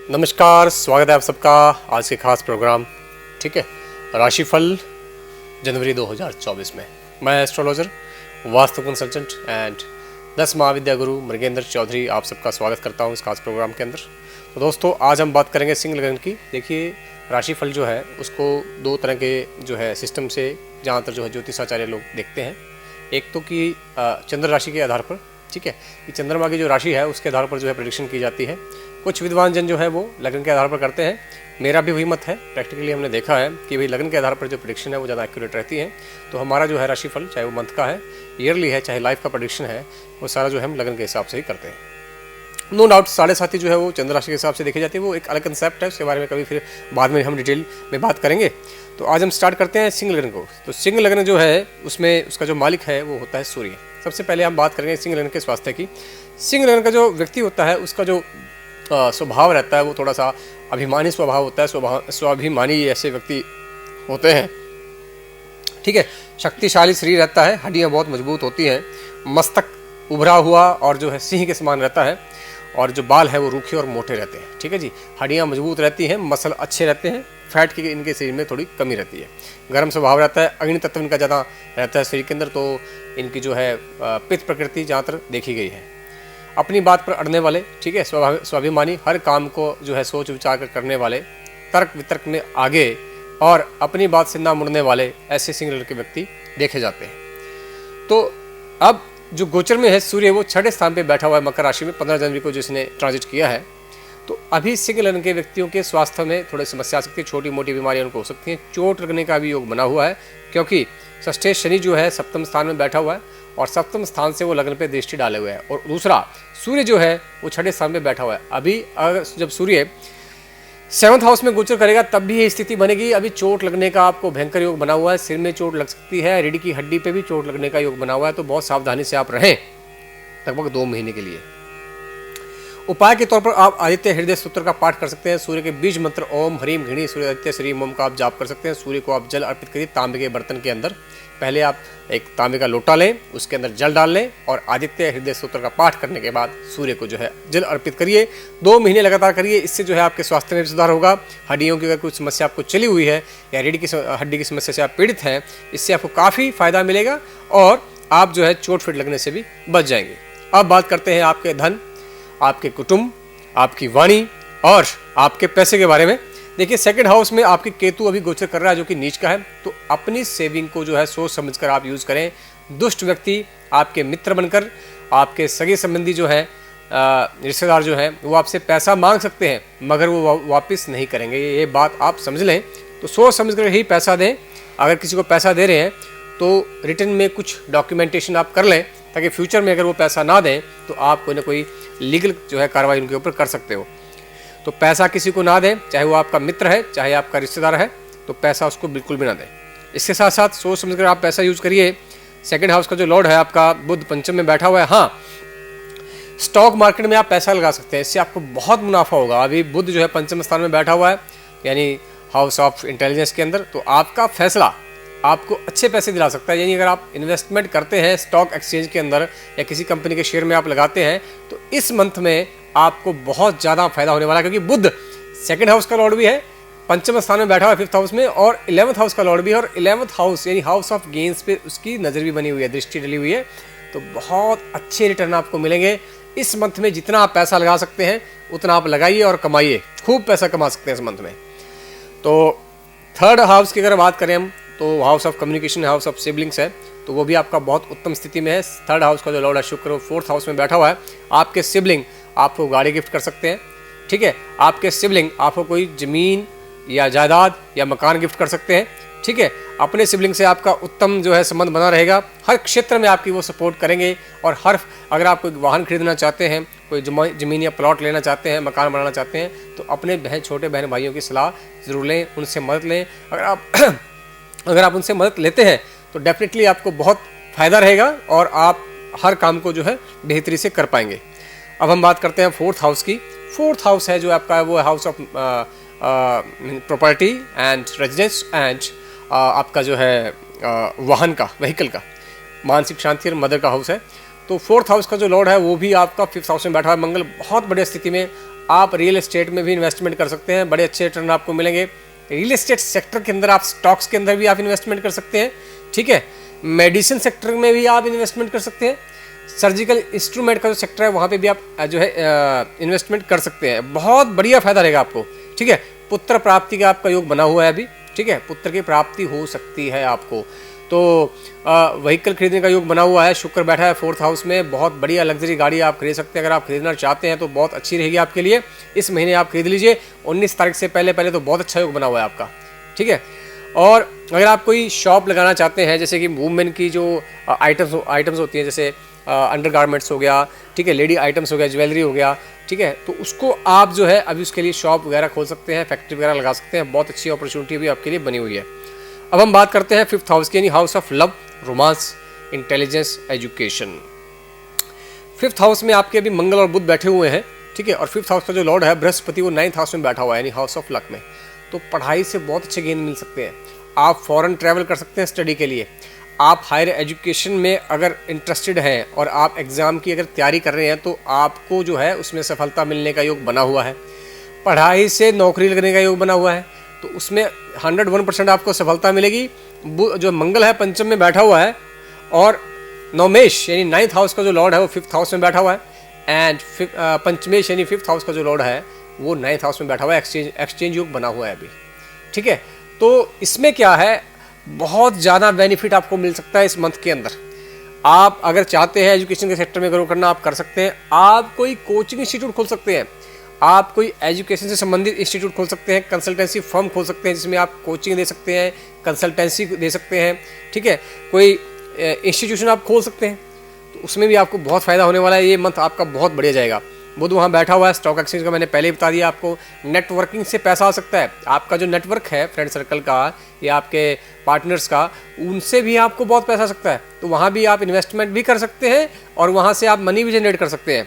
नमस्कार, स्वागत है आप सबका आज के खास प्रोग्राम। ठीक है, राशिफल जनवरी 2024 में मैं एस्ट्रोलॉजर, वास्तु कंसल्टेंट एंड 10 महाविद्या गुरु मृगेंद्र चौधरी आप सबका स्वागत करता हूं इस खास प्रोग्राम के अंदर। तो दोस्तों, आज हम बात करेंगे सिंह लग्न की। देखिए, राशिफल जो है उसको दो तरह के जो है सिस्टम से ज़्यादातर जो है ज्योतिषाचार्य लोग देखते हैं। एक तो कि चंद्र राशि के आधार पर, ठीक है, कि चंद्रमा की जो राशि है उसके आधार पर जो है प्रेडिक्शन की जाती है। कुछ विद्वान जन जो है वो लग्न के आधार पर करते हैं। मेरा भी वही मत है। प्रैक्टिकली हमने देखा है कि भाई लग्न के आधार पर जो प्रेडिक्शन है वो ज़्यादा एक्यूरेट रहती है। तो हमारा जो है राशिफल, चाहे वो मंथ का है, ईयरली है, चाहे लाइफ का प्रेडिक्शन है, वो सारा जो है हम लग्न के हिसाब से ही करते हैं। नो डाउट 7.5 जो है वो चंद्र राशि के हिसाब से देखी जाती है। वो एक अलग कंसेप्ट है, उसके बारे में कभी फिर बाद में हम डिटेल में बात करेंगे। तो आज हम स्टार्ट करते हैं सिंह लग्न को। तो सिंह लग्न जो है उसमें उसका जो मालिक है वो होता है सूर्य। सबसे पहले हम बात करेंगे सिंह लग्न के स्वास्थ्य की। सिंह लग्न का जो व्यक्ति होता है उसका जो स्वभाव रहता है वो थोड़ा सा अभिमानी स्वभाव होता है। स्वाभिमानी ऐसे व्यक्ति होते हैं। ठीक है, शक्तिशाली शरीर रहता है, हड्डियाँ बहुत मजबूत होती हैं, मस्तक उभरा हुआ और जो है सिंह के समान रहता है, और जो बाल है वो रूखे और मोटे रहते हैं। ठीक है जी, हड्डियाँ मजबूत रहती हैं, मसल अच्छे रहते हैं, फैट की इनके शरीर में थोड़ी कमी रहती है। गर्म स्वभाव रहता है, अग्नि तत्व इनका ज़्यादा रहता है शरीर के अंदर। तो इनकी जो है पित्त प्रकृति ज़्यादातर देखी गई है। अपनी बात पर अड़ने वाले, ठीक है, स्वाभिमानी, हर काम को जो है सोच विचार कर करने वाले, तर्क वितर्क में आगे और अपनी बात से ना मुड़ने वाले, ऐसे सिंह लग्न के व्यक्ति देखे जाते हैं। तो अब जो गोचर में है सूर्य वो 6ठे स्थान पे बैठा हुआ है मकर राशि में 15 जनवरी को जिसने ट्रांजिट किया है। तो अभी सिंह लग्न के व्यक्तियों के स्वास्थ्य में थोड़ी समस्या आ सकती है, छोटी मोटी बीमारियां उनको हो सकती हैं, चोट लगने का भी योग बना हुआ है, क्योंकि षष्ठे शनि जो है सप्तम स्थान में बैठा हुआ है और सप्तम स्थान से वो लग्न पे दृष्टि डाले हुए है। और दूसरा सूर्य जो है वो 6ठे स्थान में बैठा हुआ है। अभी अगर जब सूर्य 7th हाउस में गोचर करेगा तब भी ये स्थिति बनेगी। अभी चोट लगने का आपको भयंकर योग बना हुआ है, सिर में चोट लग सकती है, रीढ़ की हड्डी पे भी चोट लगने का योग बना हुआ है। तो बहुत सावधानी से आप रहें लगभग 2 महीने के लिए। उपाय के तौर पर आप आदित्य हृदय सूत्र का पाठ कर सकते हैं। सूर्य के बीज मंत्र ओम ह्रीम घृणी सूर्य आदित्य श्रीम ओम का आप जाप कर सकते हैं। सूर्य को आप जल अर्पित करिए तांबे के बर्तन के अंदर। पहले आप एक तांबे का लोटा लें, उसके अंदर जल डाल लें और आदित्य हृदय सूत्र का पाठ करने के बाद सूर्य को जो है जल अर्पित करिए। 2 महीने लगातार करिए। इससे जो है आपके स्वास्थ्य में भी सुधार होगा। हड्डियों की अगर कुछ समस्या आपको चली हुई है या रीढ़ की हड्डी की समस्या से आप पीड़ित हैं, इससे आपको काफ़ी फायदा मिलेगा और आप जो है चोट फिट लगने से भी बच जाएंगे। अब बात करते हैं आपके धन, आपके कुटुंब, आपकी वाणी और आपके पैसे के बारे में। देखिए, 2nd हाउस में आपके केतु अभी गोचर कर रहा है जो कि नीच का है। तो अपनी सेविंग को जो है सोच समझकर आप यूज करें। दुष्ट व्यक्ति आपके मित्र बनकर, आपके सगे संबंधी जो है रिश्तेदार जो है वो आपसे पैसा मांग सकते हैं मगर वो वापस नहीं करेंगे। ये बात आप समझ लें। तो सोच समझकर ही पैसा दें। अगर किसी को पैसा दे रहे हैं तो रिटर्न में कुछ डॉक्यूमेंटेशन आप कर लें, ताकि फ्यूचर में अगर वो पैसा ना दें तो आप कोई ना कोई लीगल जो है कार्रवाई उनके ऊपर कर सकते हो। तो पैसा किसी को ना दें, चाहे वो आपका मित्र है चाहे आपका रिश्तेदार है, तो पैसा उसको बिल्कुल भी ना दें। इसके साथ साथ सोच समझकर आप पैसा यूज करिए। 2nd हाउस का जो लॉर्ड है आपका बुध पंचम में बैठा हुआ है। हाँ, स्टॉक मार्केट में आप पैसा लगा सकते हैं, इससे आपको बहुत मुनाफा होगा। अभी बुध जो है पंचम स्थान में बैठा हुआ है, यानी हाउस ऑफ इंटेलिजेंस के अंदर। तो आपका फैसला आपको अच्छे पैसे दिला सकता है। यानी अगर आप इन्वेस्टमेंट करते हैं स्टॉक एक्सचेंज के अंदर या किसी कंपनी के शेयर में आप लगाते हैं, तो इस मंथ में आपको बहुत ज़्यादा फायदा होने वाला है, क्योंकि बुध 2nd हाउस का लॉर्ड भी है, पंचम स्थान में बैठा हुआ है 5th हाउस में, और 11th हाउस का लॉर्ड भी है, और 11th हाउस यानी हाउस ऑफ गेन्स पे उसकी नज़र भी बनी हुई है, दृष्टि डली हुई है। तो बहुत अच्छे रिटर्न आपको मिलेंगे। इस मंथ में जितना आप पैसा लगा सकते हैं उतना आप लगाइए और कमाइए, खूब पैसा कमा सकते हैं इस मंथ में। तो 3rd हाउस की अगर बात करें हम, तो house of communication, house of siblings है, तो वो भी आपका बहुत उत्तम स्थिति में है। 3rd हाउस का जो लॉर्ड है शुक्र 4th हाउस में बैठा हुआ है। आपके सिबलिंग आपको गाड़ी गिफ्ट कर सकते हैं। ठीक है, आपके सिबलिंग आपको कोई ज़मीन या जायदाद या मकान गिफ्ट कर सकते हैं। ठीक है, अपने सिबलिंग से आपका उत्तम जो है संबंध बना रहेगा। हर क्षेत्र में आपकी वो सपोर्ट करेंगे। और अगर आप कोई वाहन खरीदना चाहते हैं, कोई ज़मीन या प्लॉट लेना चाहते हैं, मकान बनाना चाहते हैं, तो अपने छोटे बहन भाइयों की सलाह ज़रूर लें, उनसे मदद लें। अगर आप उनसे मदद लेते हैं तो डेफिनेटली आपको बहुत फ़ायदा रहेगा और आप हर काम को जो है बेहतरी से कर पाएंगे। अब हम बात करते हैं 4th हाउस की। 4th हाउस है जो आपका, वो house of property and residence and आपका जो है वाहन का, व्हीकल का, मानसिक शांति और मदर का हाउस है। तो 4th हाउस का जो लॉर्ड है वो भी आपका 5th हाउस में बैठा है। मंगल बहुत बढ़िया स्थिति में आप रियल एस्टेट में भी इन्वेस्टमेंट कर सकते हैं, बड़े अच्छे रिटर्न आपको मिलेंगे। रियल एस्टेट सेक्टर के अंदर आप स्टॉक्स के अंदर भी आप इन्वेस्टमेंट कर सकते हैं, ठीक है। मेडिसिन सेक्टर में भी आप इन्वेस्टमेंट कर सकते हैं, सर्जिकल इंस्ट्रूमेंट का जो सेक्टर है वहाँ पे भी आप जो है इन्वेस्टमेंट कर सकते हैं। बहुत बढ़िया फायदा रहेगा आपको, ठीक है। पुत्र प्राप्ति का आपका योग बना हुआ है अभी, ठीक है, पुत्र की प्राप्ति हो सकती है आपको। तो व्हीकल खरीदने का योग बना हुआ है, शुक्र बैठा है 4th हाउस में, बहुत बढ़िया लग्जरी गाड़ी आप खरीद सकते हैं। अगर आप खरीदना चाहते हैं तो बहुत अच्छी रहेगी आपके लिए, इस महीने आप खरीद लीजिए। 19 तारीख से पहले तो बहुत अच्छा योग बना हुआ है आपका, ठीक है। और अगर आप कोई शॉप लगाना चाहते हैं, जैसे कि वुमेन की जो आइटम्स होती हैं, जैसे अंडर गारमेंट्स हो गया, ठीक है, लेडी आइटम्स हो गया, ज्वेलरी हो गया, ठीक है, तो उसको आप जो है अभी उसके लिए शॉप वगैरह खोल सकते हैं, फैक्ट्री वगैरह लगा सकते हैं। बहुत अच्छी अपॉर्चुनिटी भी आपके लिए बनी हुई है। अब हम बात करते हैं 5th हाउस की, यानी house of love, romance, intelligence, education. 5th house में आपके अभी मंगल और बुध बैठे हुए हैं, ठीक है। और 5th हाउस का जो लॉर्ड है बृहस्पति, वो 9th हाउस में बैठा हुआ है, यानी हाउस ऑफ लक में। तो पढ़ाई से बहुत अच्छे गेन मिल सकते हैं। आप फॉरेन ट्रैवल कर सकते हैं स्टडी के लिए। आप हायर एजुकेशन में अगर इंटरेस्टेड हैं और आप एग्ज़ाम की अगर तैयारी कर रहे हैं तो आपको जो है उसमें सफलता मिलने का योग बना हुआ है। पढ़ाई से नौकरी लगने का योग बना हुआ है, तो उसमें 101% आपको सफलता मिलेगी। जो मंगल है पंचम में बैठा हुआ है, और नवमेश यानी 9th हाउस का जो लॉर्ड है वो 5th हाउस में बैठा हुआ है, एंड पंचमेश यानी 5th हाउस का जो लॉर्ड है वो 9th हाउस में बैठा हुआ है। एक्सचेंज योग बना हुआ है अभी, ठीक है। तो इसमें क्या है, बहुत ज़्यादा बेनिफिट आपको मिल सकता है इस मंथ के अंदर। आप अगर चाहते हैं एजुकेशन के सेक्टर में ग्रो करना, आप कर सकते हैं। आप कोई कोचिंग इंस्टीट्यूट खोल सकते हैं, आप कोई एजुकेशन से संबंधित इंस्टीट्यूट खोल सकते हैं, कंसल्टेंसी फर्म खोल सकते हैं जिसमें आप कोचिंग दे सकते हैं, कंसल्टेंसी दे सकते हैं, ठीक है। कोई इंस्टीट्यूशन आप खोल सकते हैं, तो उसमें भी आपको बहुत फ़ायदा होने वाला है। ये मंथ आपका बहुत बढ़िया जाएगा। बुध वहाँ बैठा हुआ है, स्टॉक एक्सचेंज का मैंने पहले ही बता दिया आपको। नेटवर्किंग से पैसा आ सकता है। आपका जो नेटवर्क है फ्रेंड सर्कल का या आपके पार्टनर्स का, उनसे भी आपको बहुत पैसा आ सकता है। तो वहाँ भी आप इन्वेस्टमेंट भी कर सकते हैं और वहाँ से आप मनी भी जनरेट कर सकते हैं।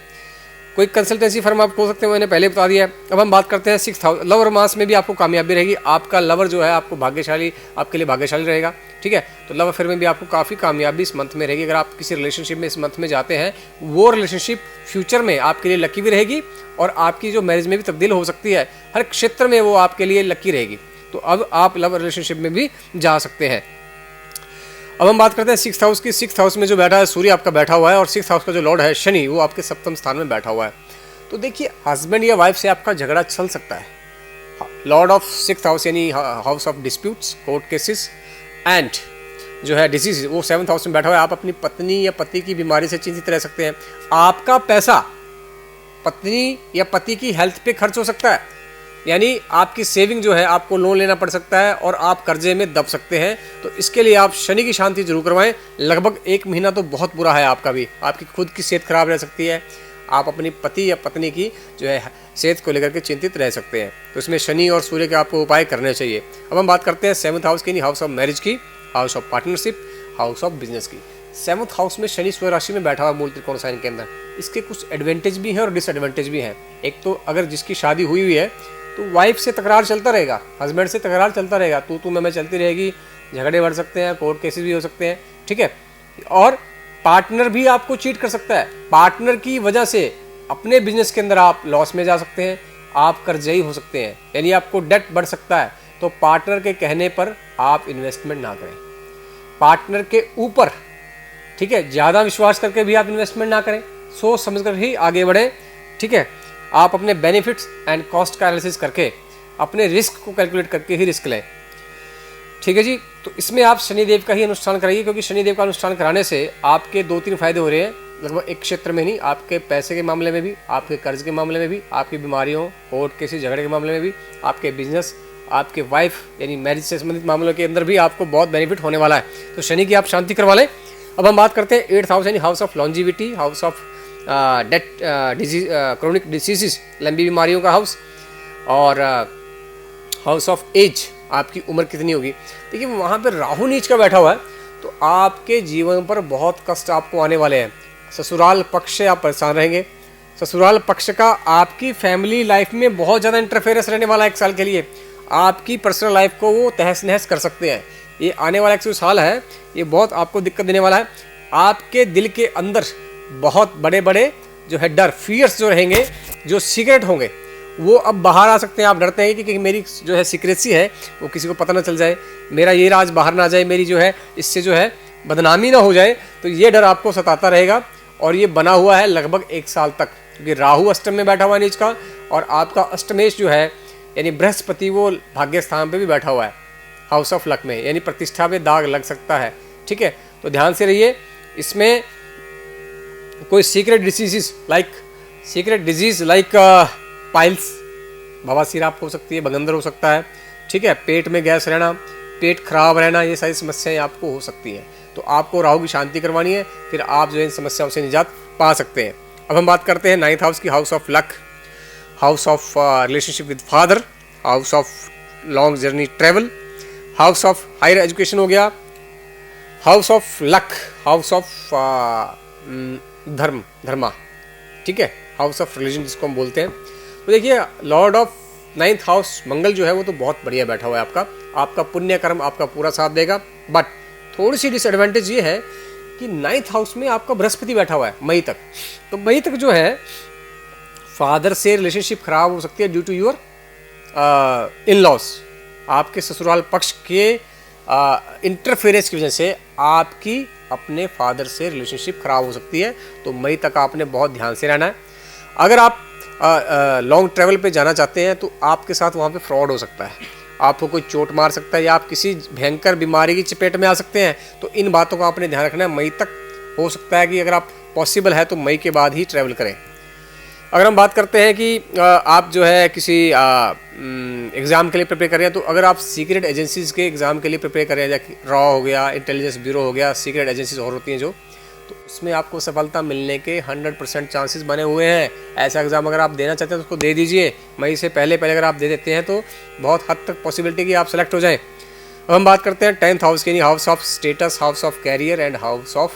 कोई कंसल्टेंसी फर्म आप खोल सकते हैं, मैंने पहले बता दिया है। अब हम बात करते हैं 6th हाउस। लव रोमांस में भी आपको कामयाबी रहेगी। आपका लवर जो है आपको भाग्यशाली, आपके लिए भाग्यशाली रहेगा, ठीक है। तो लव अफेयर में भी आपको काफ़ी कामयाबी इस मंथ में रहेगी। अगर आप किसी रिलेशनशिप में इस मंथ में जाते हैं, वो रिलेशनशिप फ्यूचर में आपके लिए लकी भी रहेगी और आपकी जो मैरिज में भी तब्दील हो सकती है। हर क्षेत्र में वो आपके लिए लकी रहेगी। तो अब आप लव रिलेशनशिप में भी जा सकते हैं। अब हम बात करते हैं 6th हाउस की। 6th हाउस में जो बैठा है सूर्य आपका बैठा हुआ है, और 6th हाउस का जो लॉर्ड है शनि, वो आपके 7वें स्थान में बैठा हुआ है। तो देखिए, हस्बैंड या वाइफ से आपका झगड़ा चल सकता है। लॉर्ड ऑफ 6th हाउस यानी house of disputes, court cases and जो है डिसीज, वो 7th हाउस में बैठा हुआ है। आप अपनी पत्नी या पति की बीमारी से चिंतित रह सकते हैं। आपका पैसा पत्नी या पति की हेल्थ पे खर्च हो सकता है, यानी आपकी सेविंग जो है आपको लोन लेना पड़ सकता है और आप कर्जे में दब सकते हैं। तो इसके लिए आप शनि की शांति जरूर करवाएं। लगभग 1 महीना तो बहुत बुरा है आपका भी। आपकी खुद की सेहत खराब रह सकती है। आप अपनी पति या पत्नी की जो है सेहत को लेकर के चिंतित रह सकते हैं। तो इसमें शनि और सूर्य के आपको उपाय करने चाहिए। अब हम बात करते हैं 7th हाउस की, हाउस ऑफ मैरिज की, house of partnership, house of business की। 7th हाउस में शनि स्वयं राशि में बैठा हुआ मूल त्रिकोण साइन के अंदर। इसके कुछ एडवांटेज भी हैं और डिसएडवांटेज भी हैं। एक तो अगर जिसकी शादी हुई हुई है तो वाइफ से तकरार चलता रहेगा, हस्बैंड से तकरार चलता रहेगा, तू मैं चलती रहेगी, झगड़े बढ़ सकते हैं, कोर्ट केसेस भी हो सकते हैं, ठीक है। और पार्टनर भी आपको चीट कर सकता है। पार्टनर की वजह से अपने बिजनेस के अंदर आप लॉस में जा सकते हैं, आप कर्जई हो सकते हैं, यानी आपको डेट बढ़ सकता है। तो पार्टनर के कहने पर आप इन्वेस्टमेंट ना करें। पार्टनर के ऊपर, ठीक है, ज़्यादा विश्वास करके भी आप इन्वेस्टमेंट ना करें। सोच समझकर ही आगे बढ़ें, ठीक है। आप अपने बेनिफिट्स एंड कॉस्ट का एनालिसिस करके अपने रिस्क को कैलकुलेट करके ही रिस्क लें, ठीक है जी। तो इसमें आप शनिदेव का ही अनुष्ठान कराइए, क्योंकि शनिदेव का अनुष्ठान कराने से आपके 2-3 फायदे हो रहे हैं। लगभग एक क्षेत्र में नहीं, आपके पैसे के मामले में भी, आपके कर्ज के मामले में भी, आपकी बीमारियों, कोर्ट केसेस, झगड़े के मामले में भी, आपके बिजनेस, आपके वाइफ यानी मैरिज से संबंधित मामलों के अंदर भी आपको बहुत बेनिफिट होने वाला है। तो शनि की आप शांति करवा लें। अब हम बात करते हैं 8th हाउस यानी house of longevity, house of death disease, chronic diseases, लंबी बीमारियों का हाउस, और हाउस ऑफ एज, आपकी उम्र कितनी होगी। देखिए, वहाँ पर राहु नीच का बैठा हुआ है, तो आपके जीवन पर बहुत कष्ट आपको आने वाले हैं। ससुराल पक्ष से आप परेशान रहेंगे। ससुराल पक्ष का आपकी फैमिली लाइफ में बहुत ज़्यादा इंटरफेरेंस रहने वाला है 1 साल के लिए। आपकी पर्सनल लाइफ को वो तहस नहस कर सकते हैं। ये आने वाला 1 साल है, ये बहुत आपको दिक्कत देने वाला है। आपके दिल के अंदर बहुत बड़े बड़े जो है डर, फियर्स जो रहेंगे, जो सीक्रेट होंगे, वो अब बाहर आ सकते हैं। आप डरते हैं कि मेरी जो है सीक्रेसी है वो किसी को पता ना चल जाए, मेरा ये राज बाहर ना जाए, मेरी जो है इससे जो है बदनामी ना हो जाए, तो ये डर आपको सताता रहेगा। और ये बना हुआ है लगभग 1 साल तक, क्योंकि राहु अष्टम में बैठा हुआ है नीच का, और आपका अष्टमेश जो है यानी बृहस्पति वो भाग्य स्थान पे भी बैठा हुआ है हाउस ऑफ लक में, यानी प्रतिष्ठा पे दाग लग सकता है। ठीक है, तो ध्यान से रहिए। इसमें कोई सीक्रेट डिजीज लाइक पाइल्स, बवासीर आपको हो सकती है, बगंदर हो सकता है। ठीक है, पेट में गैस रहना, पेट खराब रहना, ये सारी समस्याएं आपको हो सकती हैं। तो आपको राहु की शांति करवानी है, फिर आप जो है इन समस्याओं से निजात पा सकते हैं। अब हम बात करते हैं 9th हाउस की, house of luck, house of relationship with father, house of long journey travel, house of higher education हो गया, house of luck, house of dharma. ठीक है, हाउस ऑफ रिलीजन जिसको हम बोलते हैं। तो देखिए लॉर्ड ऑफ 9th हाउस मंगल जो है वो तो बहुत बढ़िया बैठा हुआ है आपका पुण्य कर्म आपका पूरा साथ देगा। बट थोड़ी सी डिसएडवांटेज ये है कि 9th हाउस में आपका बृहस्पति बैठा हुआ है मई तक। तो मई तक जो है फादर से रिलेशनशिप खराब हो सकती है due to your in-laws, आपके ससुराल पक्ष के इंटरफेरेंस की वजह से आपकी अपने फादर से रिलेशनशिप खराब हो सकती है। तो मई तक आपने बहुत ध्यान से रहना है। अगर आप लॉन्ग ट्रैवल पे जाना चाहते हैं तो आपके साथ वहाँ पे फ्रॉड हो सकता है, आपको कोई चोट मार सकता है, या आप किसी भयंकर बीमारी की चपेट में आ सकते हैं। तो इन बातों का आपने ध्यान रखना है। मई तक हो सकता है कि अगर आप पॉसिबल है तो मई के बाद ही ट्रैवल करें। अगर हम बात करते हैं कि आप जो है किसी एग्ज़ाम के लिए प्रिपेयर कर रहे हैं, तो अगर आप सीक्रेट एजेंसीज़ के एग्ज़ाम के लिए प्रिपेयर कर रहे हैं, जैसे रॉ हो गया, इंटेलिजेंस ब्यूरो हो गया, सीक्रेट एजेंसीज और होती हैं जो, तो उसमें आपको सफलता मिलने के 100% चांसेस बने हुए हैं। ऐसा एग्ज़ाम अगर आप देना चाहते हैं तो उसको दे दीजिए। मई से पहले अगर आप दे देते हैं तो बहुत हद तक पॉसिबिलिटी कि आप सेलेक्ट हो जाएं। अब हम बात करते हैं 10th हाउस की, house of status, house of career and house of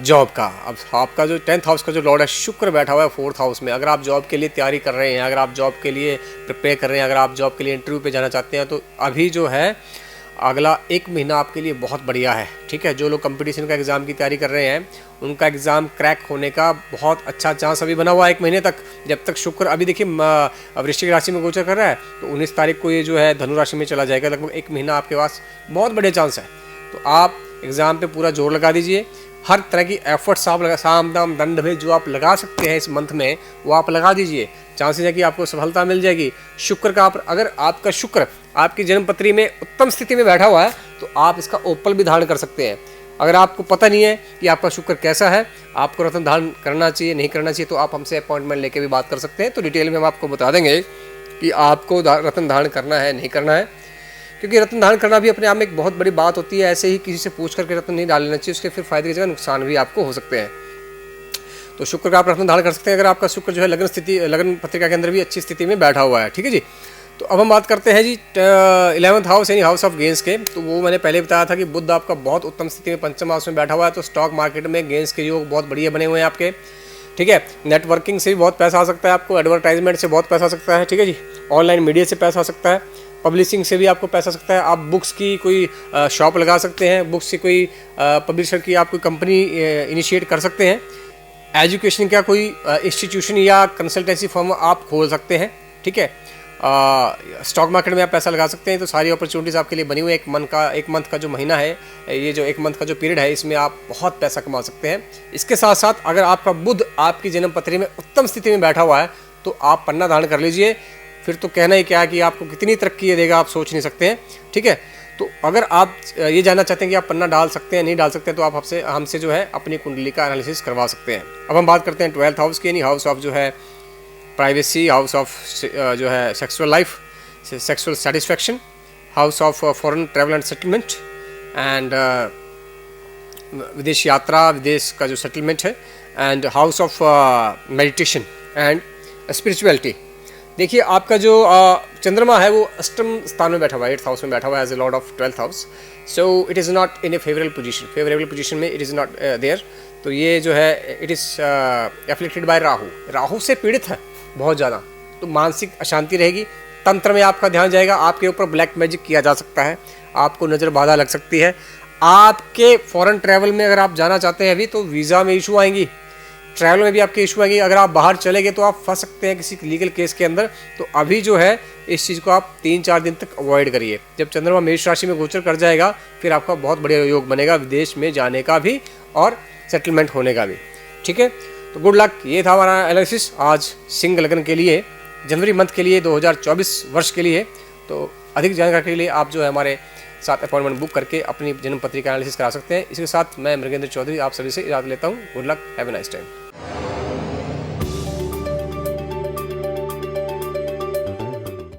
job का। अब आपका जो 10th हाउस का जो लॉर्ड है शुक्र बैठा हुआ है 4th हाउस में। अगर आप जॉब के लिए तैयारी कर रहे हैं, अगर आप जॉब के लिए प्रिपेयर कर रहे हैं, अगर आप जॉब के लिए इंटरव्यू पे जाना चाहते हैं, तो अभी जो है अगला 1 महीना आपके लिए बहुत बढ़िया है। ठीक है, जो लोग कंपटीशन का एग्ज़ाम की तैयारी कर रहे हैं उनका एग्ज़ाम क्रैक होने का बहुत अच्छा चांस अभी बना हुआ है 1 महीने तक, जब तक शुक्र अभी देखिए वृश्चिक राशि में गोचर कर रहा है। तो 19 तारीख को ये जो है धनु राशि में चला जाएगा। लगभग 1 महीना आपके पास बहुत बड़े चांस है। तो आप एग्ज़ाम पे पूरा जोर लगा दीजिए। हर तरह की एफर्ट्स आप साम दाम दंड भेद जो आप लगा सकते हैं इस मंथ में वो आप लगा दीजिए। चांसेस है कि आपको सफलता मिल जाएगी। शुक्र का अगर आपका शुक्र आपकी जन्मपत्री में उत्तम स्थिति में बैठा हुआ है तो आप इसका ओपल भी धारण कर सकते हैं। अगर आपको पता नहीं है कि आपका शुक्र कैसा है, आपको रत्न धारण करना चाहिए नहीं करना चाहिए, तो आप हमसे अपॉइंटमेंट लेके भी बात कर सकते हैं। तो डिटेल में हम आपको बता देंगे कि आपको रत्न धारण करना है नहीं करना है, क्योंकि रत्न धारण करना भी अपने आप में एक बहुत बड़ी बात होती है। ऐसे ही किसी से पूछ करके रत्न नहीं डाल लेना चाहिए, उसके फिर फायदे की जगह नुकसान भी आपको हो सकते हैं। तो शुक्र का आप रत्न धारण कर सकते हैं अगर आपका शुक्र जो है लगन पत्रिका के अंदर भी अच्छी स्थिति में बैठा हुआ है। ठीक है जी। तो अब हम बात करते हैं जी 11th हाउस यानी हाउस ऑफ गेंस के। तो वो मैंने पहले बताया था कि बुध आपका बहुत उत्तम स्थिति में पंचम हाउस में बैठा हुआ है। तो स्टॉक मार्केट में गेंस के योग बहुत बढ़िया बने हुए हैं आपके। ठीक है, नेटवर्किंग से भी बहुत पैसा आ सकता है आपको, एडवर्टाइजमेंट से बहुत पैसा आ सकता है। ठीक है जी, ऑनलाइन मीडिया से पैसा आ सकता है, पब्लिशिंग से भी आपको पैसा आ सकता है। आप बुक्स की कोई शॉप लगा सकते हैं, बुक्स की कोई पब्लिशर की आप कोई कंपनी इनिशिएट कर सकते हैं। एजुकेशन का कोई इंस्टीट्यूशन या कंसल्टेंसी फर्म आप खोल सकते हैं। ठीक है, स्टॉक मार्केट में आप पैसा लगा सकते हैं। तो सारी अपॉर्चुनिटीज़ आपके लिए बनी हुई है। एक मंथ का जो महीना है, ये जो 1 मंथ का जो पीरियड है, इसमें आप बहुत पैसा कमा सकते हैं। इसके साथ साथ अगर आपका बुध आपकी जन्म पत्री में उत्तम स्थिति में बैठा हुआ है तो आप पन्ना धारण कर लीजिए। फिर तो कहना ही क्या है कि आपको कितनी तरक्की देगा आप सोच नहीं सकते हैं। ठीक है, तो अगर आप ये जानना चाहते हैं कि आप पन्ना डाल सकते हैं नहीं डाल सकते हैं, तो आप हमसे जो है अपनी कुंडली का एनालिसिस करवा सकते हैं। अब हम बात करते हैं 12th हाउस की, यानी हाउस ऑफ जो है प्राइवेसी, हाउस ऑफ जो है sexual life, sexual satisfaction, house of foreign travel and settlement and विदेश यात्रा, विदेश का जो सेटलमेंट है, and house of meditation and spirituality. देखिए आपका जो चंद्रमा है वो अष्टम स्थान में बैठा हुआ है, 8th हाउस में बैठा हुआ है as a lord of 12th house. So it is not in a favourable position में इट इज़ नॉट देयर। तो ये जो है it is afflicted by Rahu से पीड़ित है बहुत ज़्यादा। तो मानसिक अशांति रहेगी, तंत्र में आपका ध्यान जाएगा, आपके ऊपर ब्लैक मैजिक किया जा सकता है, आपको नज़र बाधा लग सकती है। आपके फॉरेन ट्रैवल में अगर आप जाना चाहते हैं अभी तो वीज़ा में इशू आएंगी, ट्रैवल में भी आपके इशू आएंगे, अगर आप बाहर चले गए तो आप फंस सकते हैं किसी लीगल केस के अंदर। तो अभी जो है इस चीज़ को आप 3-4 दिन तक अवॉइड करिए। जब चंद्रमा मेष राशि में गोचर कर जाएगा फिर आपका बहुत बढ़िया योग बनेगा विदेश में जाने का भी और सेटलमेंट होने का भी। ठीक है, तो गुड लक। ये था हमारा एनालिसिस आज सिंह लग्न के लिए जनवरी मंथ के लिए 2024 वर्ष के लिए। तो अधिक जानकारी के लिए आप जो है हमारे साथ अपॉइंटमेंट बुक करके अपनी जन्म पत्रिका एनालिसिस करा सकते हैं। इसके साथ मैं मृगेंद्र चौधरी आप सभी से इजाज़त लेता हूँ। Good luck, have a nice time.